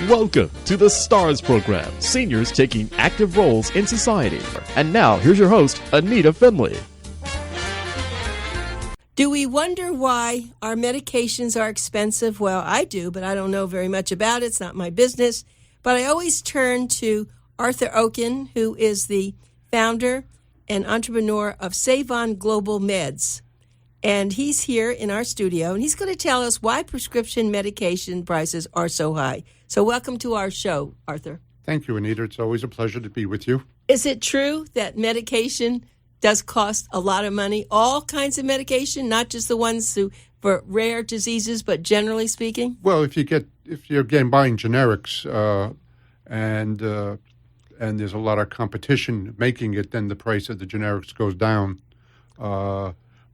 Welcome to the STARS program, seniors taking active roles in society. And now, here's your host, ANITA FINLEY. Do we wonder why our medications are expensive? Well, I do, but I don't know very much about it. It's not my business. But I always turn to Arthur OKEN, who is the founder and entrepreneur of Save On Global Meds. And he's here in our studio, and he's going to tell us why prescription medication prices are so high. So welcome to our show, Arthur. Thank you, Anita. It's always a pleasure to be with you. Is it true that medication does cost a lot of money? All kinds of medication, not just the ones for rare diseases, but generally speaking? Well, if you're again buying generics and there's a lot of competition making it, then the price of the generics goes down.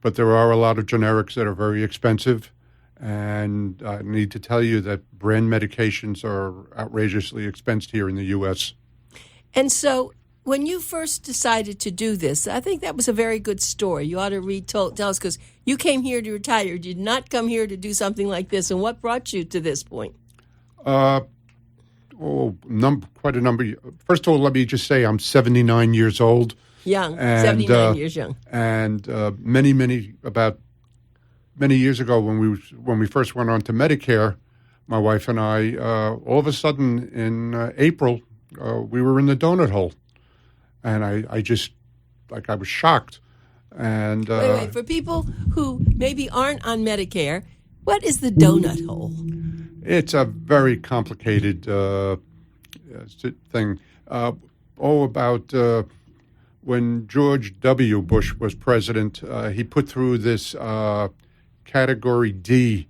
But there are a lot of generics that are very expensive, and I need to tell you that brand medications are outrageously expensive here in the U.S. And so when you first decided to do this, I think that was a very good story. You ought to tell us, because you came here to retire. You did not come here to do something like this. And what brought you to this point? Quite a number. First of all, let me just say I'm 79 years old. Young, 79 years young. And many years ago when we first went on to Medicare, my wife and I, all of a sudden in April, we were in the donut hole. And I was shocked. And wait, for people who maybe aren't on Medicare, what is the donut hole? It's a very complicated thing. About when George W. Bush was president, he put through this Category D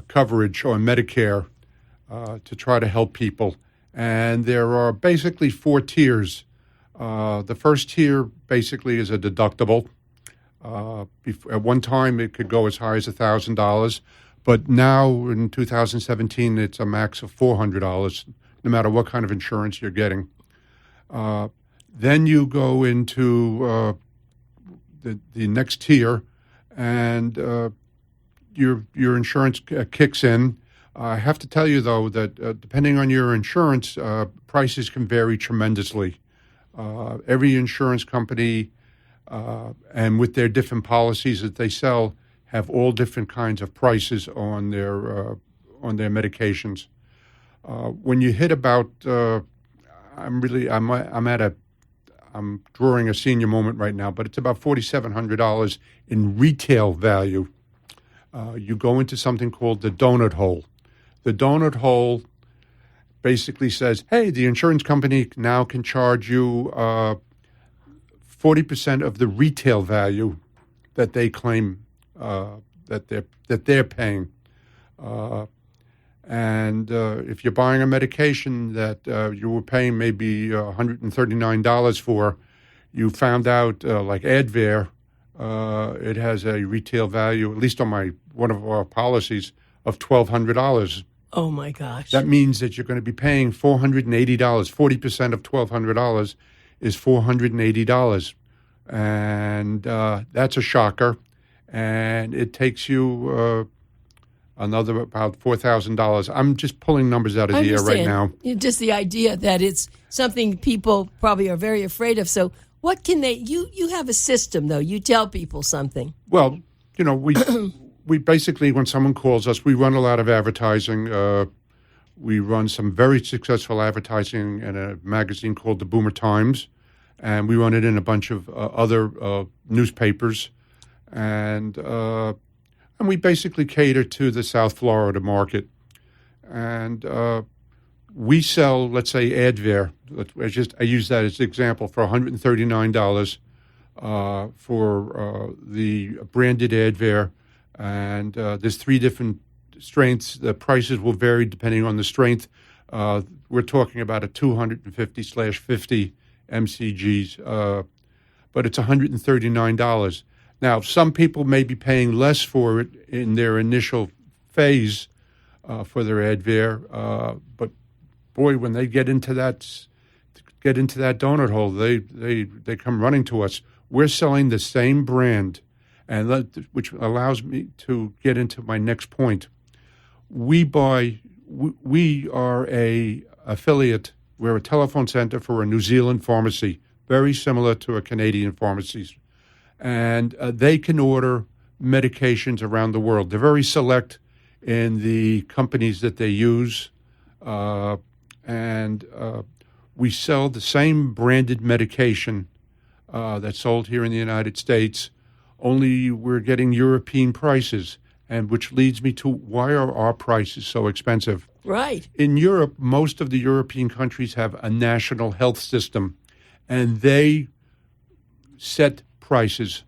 coverage on Medicare to try to help people. And there are basically 4 tiers. The first tier basically is a deductible. At one time, it could go as high as $1,000. But now in 2017, it's a max of $400, no matter what kind of insurance you're getting. Then you go into the next tier, and your insurance kicks in. I have to tell you, though, that depending on your insurance, prices can vary tremendously. Every insurance company, and with their different policies that they sell, have all different kinds of prices on their medications. When you hit about, I'm drawing a senior moment right now, but it's about $4,700 in retail value. You go into something called the donut hole. The donut hole basically says, hey, the insurance company now can charge you 40% of the retail value that they claim that they're paying. And if you're buying a medication that you were paying maybe $139 for, you found out, like Advair, it has a retail value, at least on one of our policies, of $1,200. Oh, my gosh. That means that you're going to be paying $480. 40% of $1,200 is $480. And that's a shocker. And it takes you another about $4,000. I'm just pulling numbers out of the air right now. Just the idea that it's something people probably are very afraid of. So what can they, you have a system, though. You tell people something. Well, we basically, when someone calls us, we run a lot of advertising. We run some very successful advertising in a magazine called the BOOMER Times, and we run it in a bunch of other newspapers. And we basically cater to the South Florida market. And we sell, let's say, Advair. I use that as an example for $139 for the branded Advair. And there's 3 different strengths. The prices will vary depending on the strength. We're talking about a 250/50 mcgs, but it's $139. Now, some people may be paying less for it in their initial phase for their Advair, but boy, when they get into that donut hole, they come running to us. We're selling the same brand, and which allows me to get into my next point. We buy we are a affiliate. We're a telephone center for a New Zealand pharmacy, very similar to a Canadian pharmacy. And they can order medications around the world. They're very select in the companies that they use. And we sell the same branded medication that's sold here in the United States, only we're getting European prices, and which leads me to why are our prices so expensive? Right. In Europe, most of the European countries have a national health system, and they set prices,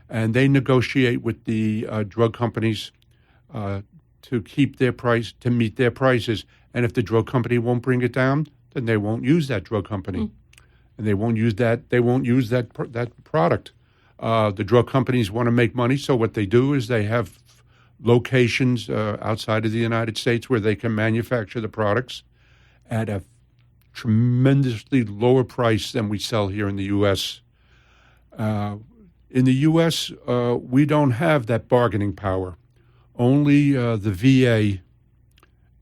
and they negotiate with the drug companies to keep their price, to meet their prices. And if the drug company won't bring it down, then they won't use that drug company, and they won't use that. They won't use that product. The drug companies want to make money, so what they do is they have locations outside of the United States where they can manufacture the products at a tremendously lower price than we sell here in the U.S. In the U.S., we don't have that bargaining power. Only the VA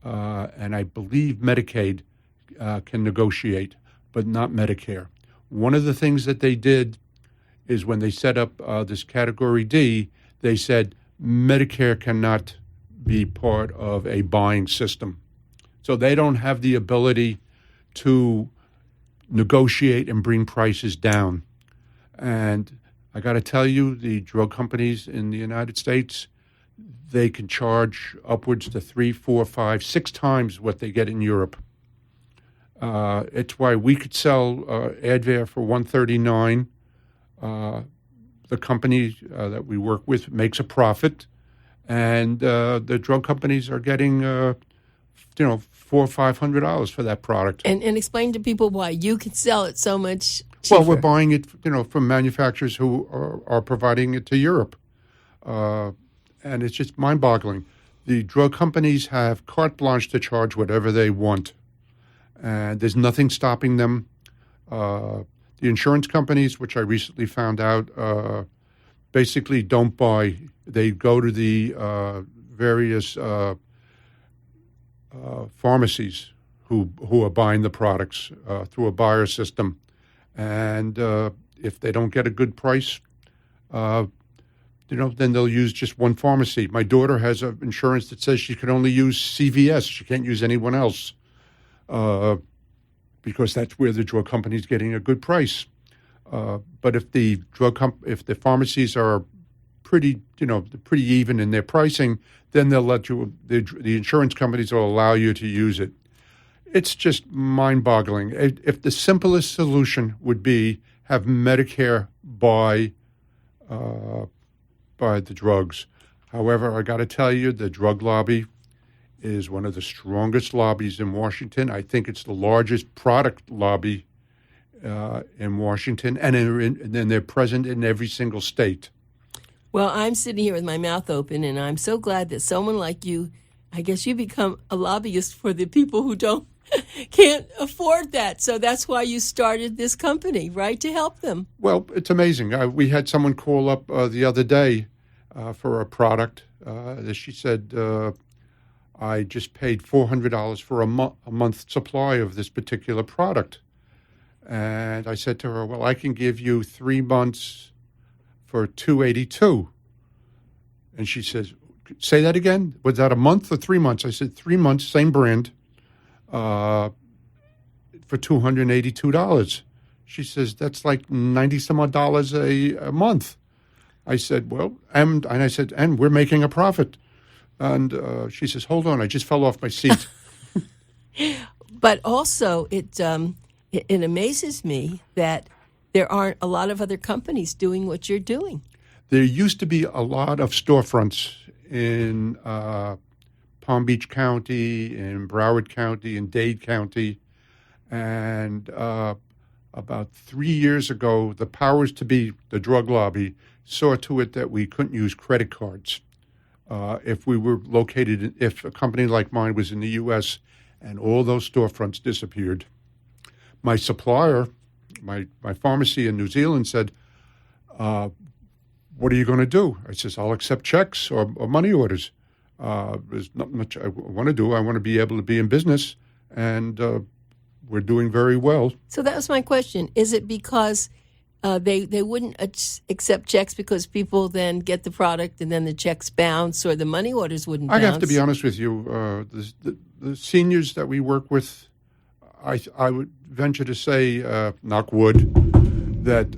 and I believe Medicaid can negotiate, but not Medicare. One of the things that they did is when they set up this Category D, they said Medicare cannot be part of a buying system. So they don't have the ability to negotiate and bring prices down. And I got to tell you, the drug companies in the United States, they can charge upwards to 3, 4, 5, 6 times what they get in Europe. It's why we could sell Advair for $139. The company that we work with makes a profit, and the drug companies are getting, $400 or $500 for that product. And explain to people why you can sell it so much cheaper. Well, we're buying it, from manufacturers who are providing it to Europe, and it's just mind-boggling. The drug companies have carte blanche to charge whatever they want, and there's nothing stopping them. The insurance companies, which I recently found out, basically don't buy. They go to the various pharmacies who are buying the products through a buyer system. And if they don't get a good price, then they'll use just one pharmacy. My daughter has an insurance that says she can only use CVS. She can't use anyone else. Because that's where the drug company is getting a good price. But if the if the pharmacies are pretty even in their pricing, then they'll let you. The insurance companies will allow you to use it. It's just mind-boggling. If the simplest solution would be have Medicare buy the drugs. However, I got to tell you, the drug lobby is one of the strongest lobbies in Washington. I think it's the largest product lobby in Washington, and then they're present in every single state. Well, I'm sitting here with my mouth open, and I'm so glad that someone like you, I guess you become a lobbyist for the people who can't afford that. So that's why you started this company, right, to help them. Well, it's amazing. We had someone call up the other day for a product. She said, I just paid $400 for a month's supply of this particular product. And I said to her, well, I can give you 3 months for $282. And she says, say that again? Was that a month or 3 months? I said, 3 months, same brand, for $282. She says, that's like 90 some odd dollars a month. I said, well, and I said, and we're making a profit. And she says, hold on, I just fell off my seat. But also, it amazes me that there aren't a lot of other companies doing what you're doing. There used to be a lot of storefronts in Palm Beach County, in Broward County, in Dade County. And about 3 years ago, the powers to be, the drug lobby, saw to it that we couldn't use credit cards. If we were located, if a company like mine was in the U.S. and all those storefronts disappeared. My supplier, my pharmacy in New Zealand said, what are you going to do? I says, I'll accept checks or money orders. There's not much I want to do. I want to be able to be in business, and we're doing very well. So that was my question. Is it because they wouldn't accept checks because people then get the product and then the checks bounce or the money orders wouldn't bounce? I have to be honest with you. The seniors that we work with, I would venture to say, knock wood, that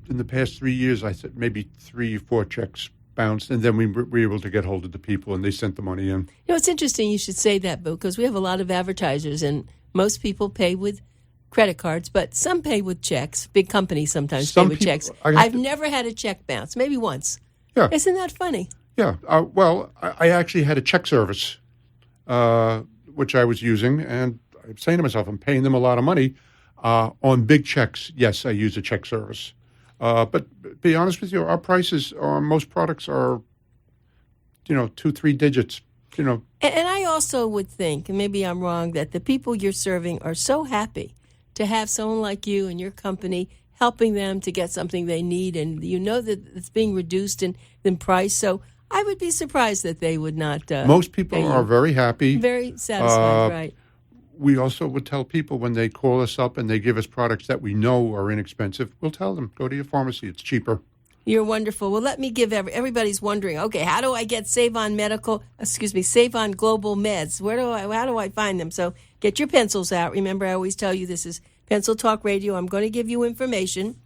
in the past 3 years, I said maybe 3 or 4 checks bounced, and then we were able to get hold of the people, and they sent the money in. You know, it's interesting you should say that, because we have a lot of advertisers, and most people pay with credit cards, but some pay with checks. Big companies sometimes pay with checks. I've never had a check bounce, maybe once. Yeah. Isn't that funny? Yeah. Well, I actually had a check service, which I was using, and I'm saying to myself, I'm paying them a lot of money. On big checks, yes, I use a check service. But to be honest with you, our prices on most products are, 2-3 digits, And I also would think, and maybe I'm wrong, that the people you're serving are so happy to have someone like you and your company helping them to get something they need, and that it's being reduced in price. So I would be surprised that they would not. Most people are very happy. Very satisfied, right. We also would tell people when they call us up and they give us products that we know are inexpensive, we'll tell them, go to your pharmacy, it's cheaper. You're wonderful. Well, let me give everybody's wondering, okay, how do I get Save On Global Meds? How do I find them? So get your pencils out. Remember, I always tell you this is Pencil Talk Radio. I'm going to give you information.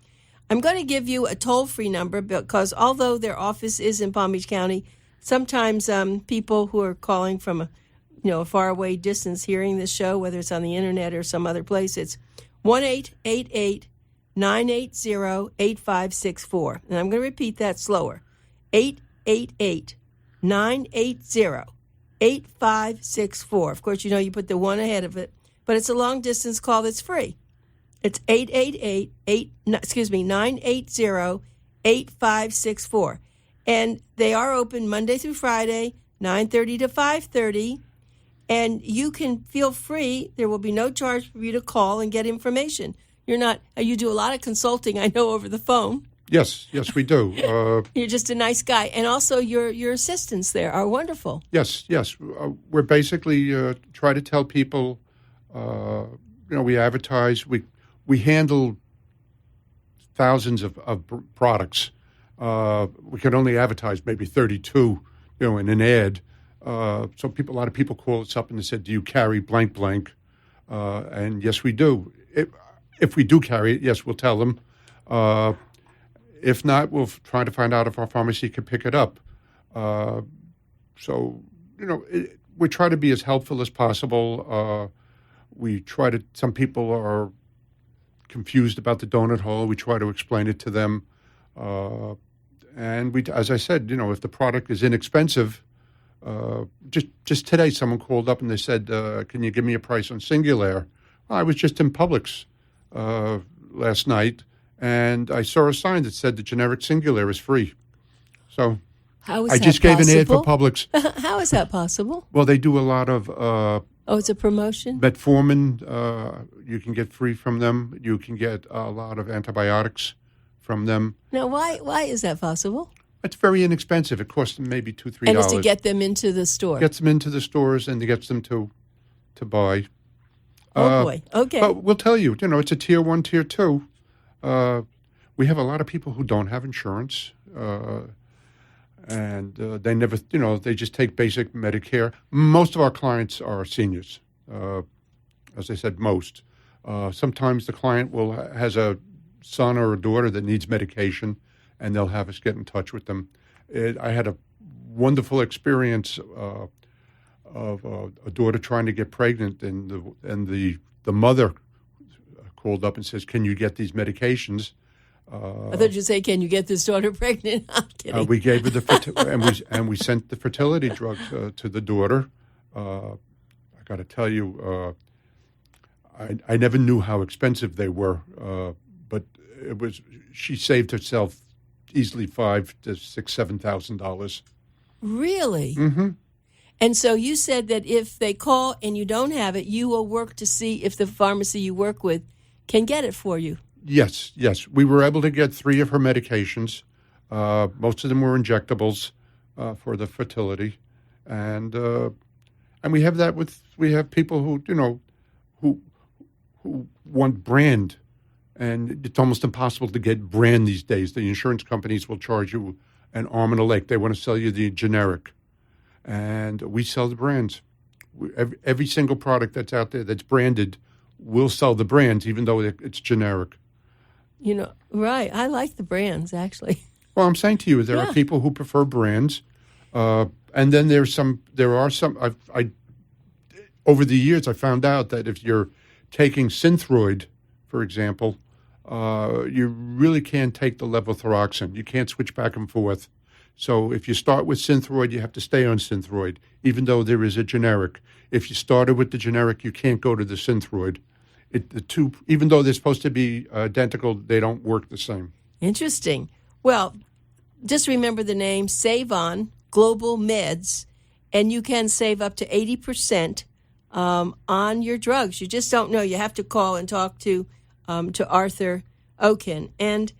I'm going to give you a toll-free number because although their office is in Palm Beach County, sometimes people who are calling from a faraway distance hearing this show, whether it's on the internet or some other place, it's 1-888-980-8564. And I'm going to repeat that slower. 888-980-8564. Of course, you put the 1 ahead of it, but it's a long-distance call that's free. It's 980-8564. And they are open Monday through Friday, 9:30 to 5:30. And you can feel free. There will be no charge for you to call and get information. You do a lot of consulting, I know, over the phone. Yes, we do. You're just a nice guy. And also your assistants there are wonderful. Yes. We're basically try to tell people, we advertise. We handle thousands of products. We can only advertise maybe 32, in an ad. So a lot of people call us up and they said, do you carry blank blank? And yes, we do. If we do carry it, yes, we'll tell them. If not, we'll try to find out if our pharmacy can pick it up. We try to be as helpful as possible. Some people are confused about the donut hole. We try to explain it to them. And as I said, if the product is inexpensive, just today someone called up and they said, can you give me a price on Singulair? I was just in Publix last night, and I saw a sign that said the generic Singulair is free. So I just gave an ad for Publix. How is that possible? Well, they do a lot of... it's a promotion? Metformin, you can get free from them. You can get a lot of antibiotics from them. Now, why is that possible? It's very inexpensive. It costs them maybe $2-3. And it's to get them into the store. Gets them into the stores and it gets them to buy. Oh, boy. Okay. But we'll tell you, it's a tier 1, tier 2. We have a lot of people who don't have insurance. And they never, they just take basic Medicare. Most of our clients are seniors. As I said, most. Sometimes the client has a son or a daughter that needs medication, and they'll have us get in touch with them. I had a wonderful experience of a daughter trying to get pregnant, and the mother called up and says, "Can you get these medications?" I thought you'd say, "Can you get this daughter pregnant?" I'm kidding. We gave her and we sent the fertility drug to the daughter. I got to tell you, I never knew how expensive they were, but she saved herself easily $5,000 to $7,000. Really? Mm-hmm. And so you said that if they call and you don't have it, you will work to see if the pharmacy you work with can get it for you. Yes. We were able to get 3 of her medications. Most of them were injectables for the fertility. and we have that we have people who want brand, and it's almost impossible to get brand these days. The insurance companies will charge you an arm and a leg. They want to sell you the generic, and we sell the brands. Every single product that's out there that's branded, we'll sell the brands, even though it's generic. Right. I like the brands, actually. Well, I'm saying to you, there are people who prefer brands, and then there are some. Over the years, I found out that if you're taking Synthroid, for example, you really can't take the levothyroxine. You can't switch back and forth. So if you start with Synthroid, you have to stay on Synthroid, even though there is a generic. If you started with the generic, you can't go to the Synthroid. The two, even though they're supposed to be identical, they don't work the same. Interesting. Well, just remember the name, Save On Global Meds, and you can save up to 80% on your drugs. You just don't know. You have to call and talk to Arthur Oken. And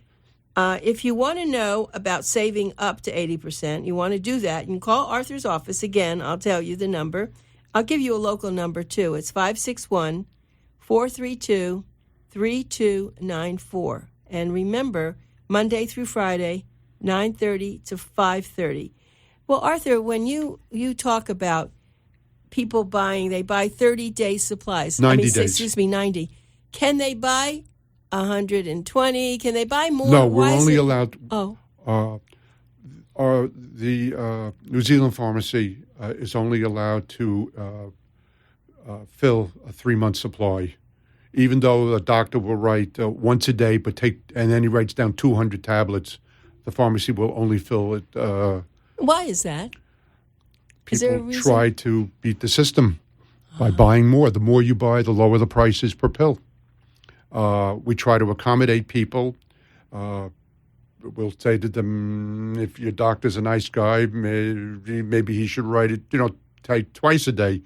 if you want to know about saving up to 80%, you want to do that, you can call Arthur's office. Again, I'll tell you the number. I'll give you a local number, too. It's 561-432-3294. And remember, Monday through Friday, 9:30 to 5:30. Well, Arthur, when you talk about people they buy 30-day supplies. 90 days. Excuse me, 90. Can they buy 120? Can they buy more? No, we're only allowed. Oh. The New Zealand pharmacy is only allowed to fill a 3-month supply, even though a doctor will write once a day, and then he writes down 200 tablets. The pharmacy will only fill it. Why is that? Is there a People reason? try to beat the system by buying more. The more you buy, the lower the price is per pill. We try to accommodate people. We'll say to them, if your doctor's a nice guy, maybe he should write it, twice a day.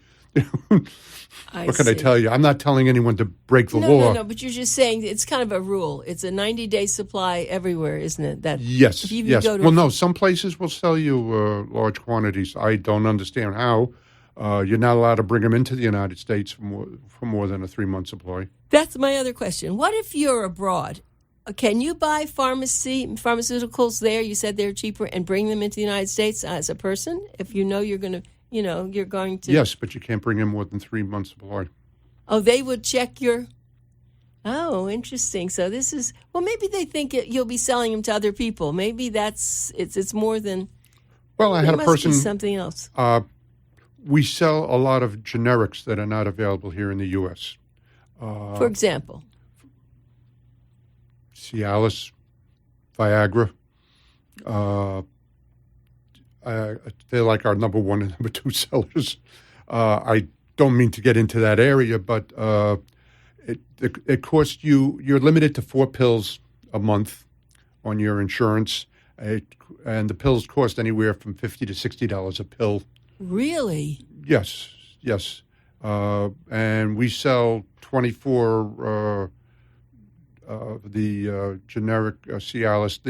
What can I tell you? I'm not telling anyone to break the law. No, but you're just saying it's kind of a rule. It's a 90-day supply everywhere, isn't it? Yes. No, some places will sell you large quantities. I don't understand how. You're not allowed to bring them into the United States for more than a 3-month supply. That's my other question. What if you're abroad? Can you buy pharmaceuticals there? You said they're cheaper, and bring them into the United States as a person if you know you're going to. You're going to... Yes, but you can't bring in more than 3 months supply. Oh, they would check your... Oh, interesting. So this is... Well, maybe they think you'll be selling them to other people. Maybe it's more than... Well, I had a person... Must be something else. We sell a lot of generics that are not available here in the U.S. For example? Cialis, Viagra. They're like our number one and number two sellers. I don't mean to get into that area, but it costs you're limited to 4 pills a month on your insurance, and the pills cost anywhere from $50 to $60 a pill. Really? Yes. And we sell 24 the generic Cialis,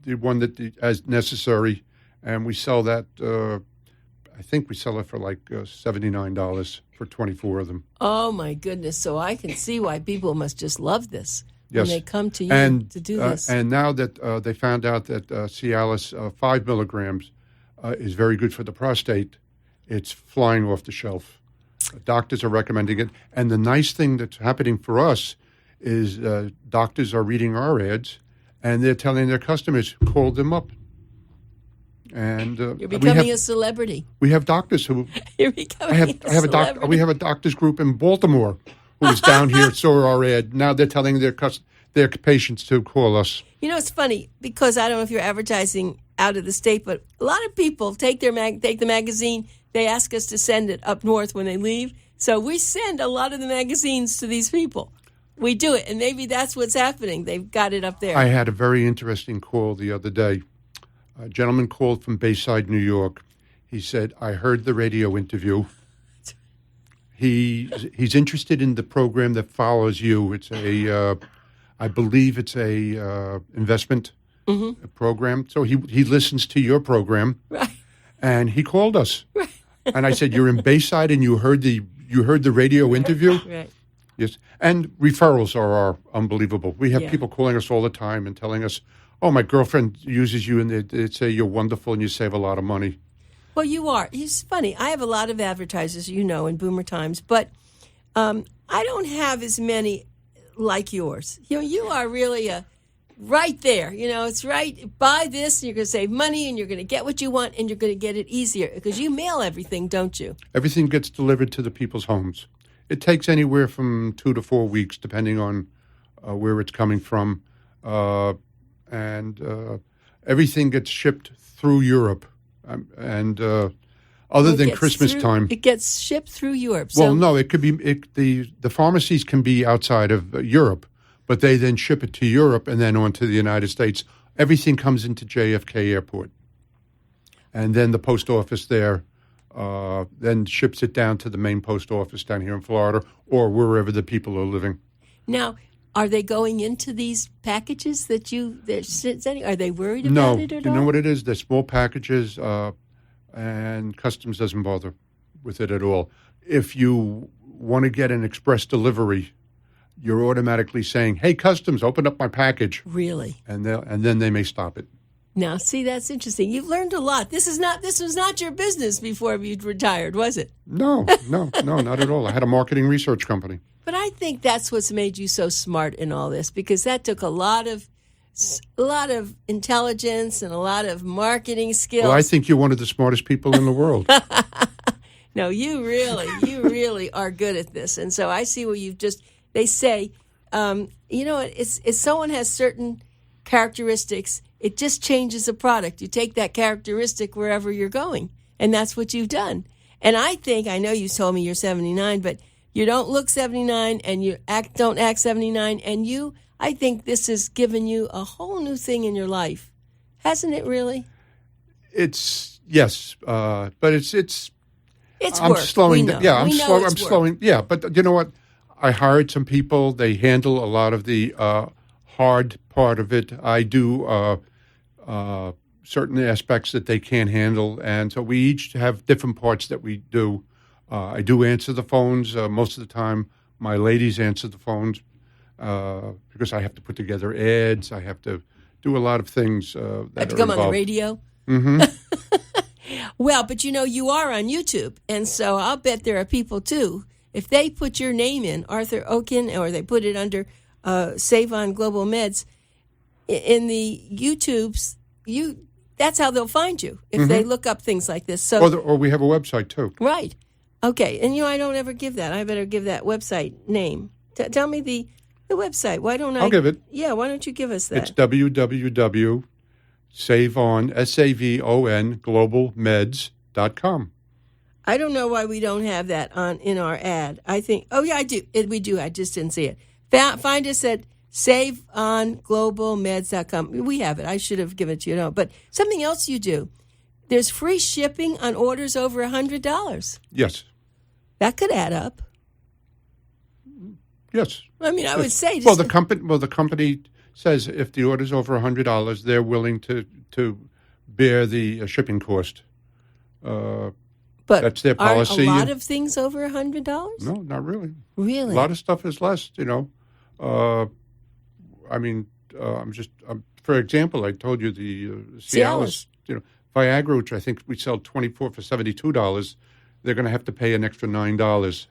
the one that as necessary. And we sell that, I think we sell it for like $79 for 24 of them. Oh, my goodness. So I can see why people must just love this when they come to you to do this. And now that they found out that Cialis 5 milligrams is very good for the prostate, it's flying off the shelf. Doctors are recommending it. And the nice thing that's happening for us is doctors are reading our ads, and they're telling their customers, call them up. And you're becoming a celebrity. We have doctors who. You're becoming a celebrity. We have a doctors group in Baltimore who was down here, saw our ad. Now they're telling their patients to call us. It's funny because I don't know if you're advertising out of the state, but a lot of people take the magazine. They ask us to send it up north when they leave. So we send a lot of the magazines to these people. We do it, and maybe that's what's happening. They've got it up there. I had a very interesting call the other day. A gentleman called from Bayside, New York. He said, I heard the radio interview. He's interested in the program that follows you. It's I believe it's a investment program. So he listens to your program. Right. And he called us. And I said, "You're in Bayside and you heard the radio interview?" Right. Yes. And referrals are unbelievable. We have people calling us all the time and telling us, "Oh, my girlfriend uses you," and they say you're wonderful and you save a lot of money. Well, you are. It's funny. I have a lot of advertisers, in Boomer Times, but I don't have as many like yours. You are really right there. It's right. Buy this, and you're going to save money, and you're going to get what you want, and you're going to get it easier because you mail everything, don't you? Everything gets delivered to the people's homes. It takes anywhere from 2 to 4 weeks, depending on where it's coming from, and everything gets shipped through Europe. Other than Christmas time, it gets shipped through Europe. Well, no, it could be the pharmacies can be outside of Europe, but they then ship it to Europe and then on to the United States. Everything comes into JFK Airport, and then the post office there then ships it down to the main post office down here in Florida or wherever the people are living. Now, are they going into these packages that they're sending? Are they worried about it at all? No, you know what it is? They're small packages, and customs doesn't bother with it at all. If you want to get an express delivery, you're automatically saying, "Hey, customs, open up my package." Really? And then they may stop it. Now, see, that's interesting. You've learned a lot. This was not your business before you'd retired, was it? No, not at all. I had a marketing research company. But I think that's what's made you so smart in all this, because that took a lot of intelligence and a lot of marketing skills. Well, I think you're one of the smartest people in the world. No, you really are good at this. And so I see where they say, if someone has certain characteristics, it just changes the product. You take that characteristic wherever you're going, and that's what you've done. And I know you told me you're 79, but you don't look 79, and you don't act 79, and I think this has given you a whole new thing in your life, hasn't it? Really? Yes, but it's. I'm work. slowing down. Yeah, I'm slowing. Yeah, but you know what? I hired some people. They handle a lot of the hard part of it. I do certain aspects that they can't handle, and so we each have different parts that we do. I do answer the phones most of the time. My ladies answer the phones because I have to put together ads. I have to do a lot of things that have to come involved. On the radio. Mm-hmm. Well, but you are on YouTube, and so I'll bet there are people too. If they put your name in, Arthur Oken, or they put it under Save on Global Meds, in the YouTubes, that's how they'll find you if they look up things like this. So, or we have a website too. Right. Okay. And I don't ever give that. I better give that website name. Tell me the website. Why don't I? I'll give it. Yeah. Why don't you give us that? It's www.savon, SAVON, globalmeds.com. I don't know why we don't have that in our ad. I think. Oh yeah, I do. We do. I just didn't see it. Find us at SaveOnGlobalMeds.com. We have it. I should have given it to you. But something else you do. There's free shipping on orders over $100. Yes. That could add up. Yes. I mean, I would say. Well, the company says if the order's over $100, they're willing to bear the shipping cost. But that's their policy. Are a lot of things over $100? No, not really. Really? A lot of stuff is less, for example, I told you the Cialis, Viagra, which I think we sell 24 for $72, they're going to have to pay an extra $9.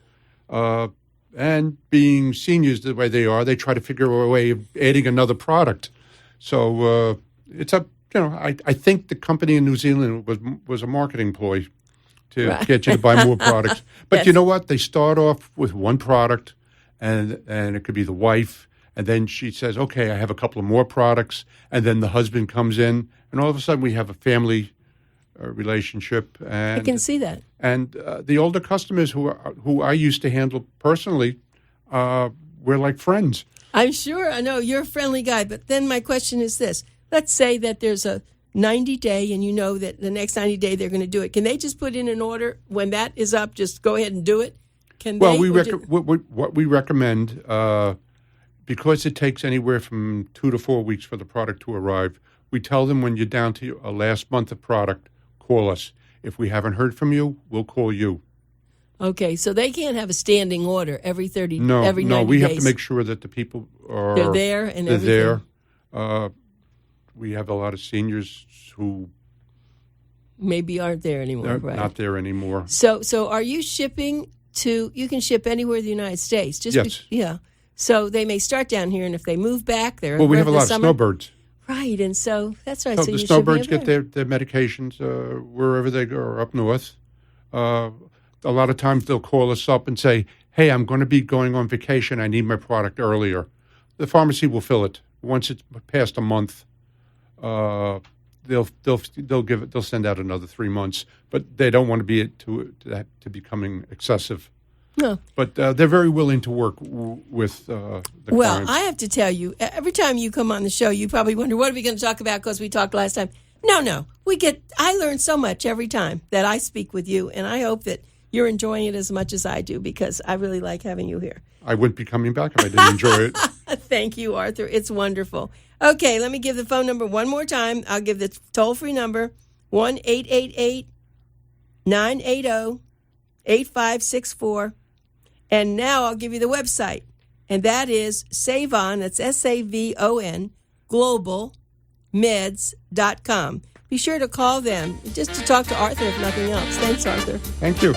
And being seniors the way they are, they try to figure a way of adding another product. So it's I think the company in New Zealand was a marketing ploy to get you to buy more products. But you know what? They start off with one product, and it could be the wife, and then she says, okay, I have a couple of more products, and then the husband comes in, and all of a sudden we have a family relationship. And I can see that. And the older customers who I used to handle personally, we're like friends. I'm sure. I know you're a friendly guy, but then my question is this. Let's say that there's a 90-day, and you know that the next 90 day they're going to do it. Can they just put in an order when that is up? Just go ahead and do it. What we recommend, because it takes anywhere from 2 to 4 weeks for the product to arrive. We tell them when you're down to a last month of product, call us. If we haven't heard from you, we'll call you. Okay, so they can't have a standing order every 90 No, we days. have to make sure that the people are They're there and they're everything. there. We have a lot of seniors who Maybe aren't there anymore. are Right. not there anymore. So are you shipping to? You can ship anywhere in the United States. Yes. Yeah. So they may start down here, and if they move back, they're Well, we have a the lot of summer. snowbirds. Right, and so that's right. So So the you're snowbirds shipping get their medications wherever they go, or up north. A lot of times they'll call us up and say, "Hey, I'm going to be going on vacation. I need my product earlier." The pharmacy will fill it once it's past a month. They'll give it. They'll send out another 3 months, but they don't want to be to becoming excessive. No. But they're very willing to work with the Well, clients. I have to tell you, every time you come on the show, you probably wonder, what are we going to talk about because we talked last time? No. I learn so much every time that I speak with you, and I hope that you're enjoying it as much as I do because I really like having you here. I wouldn't be coming back if I didn't enjoy it. Thank you, Arthur. It's wonderful. Okay, let me give the phone number one more time. I'll give the toll-free number, 1-888-980-8564. And now I'll give you the website, and that is SaveOn, that's SAVON, globalmeds.com. Be sure to call them just to talk to Arthur if nothing else. Thanks, Arthur. Thank you.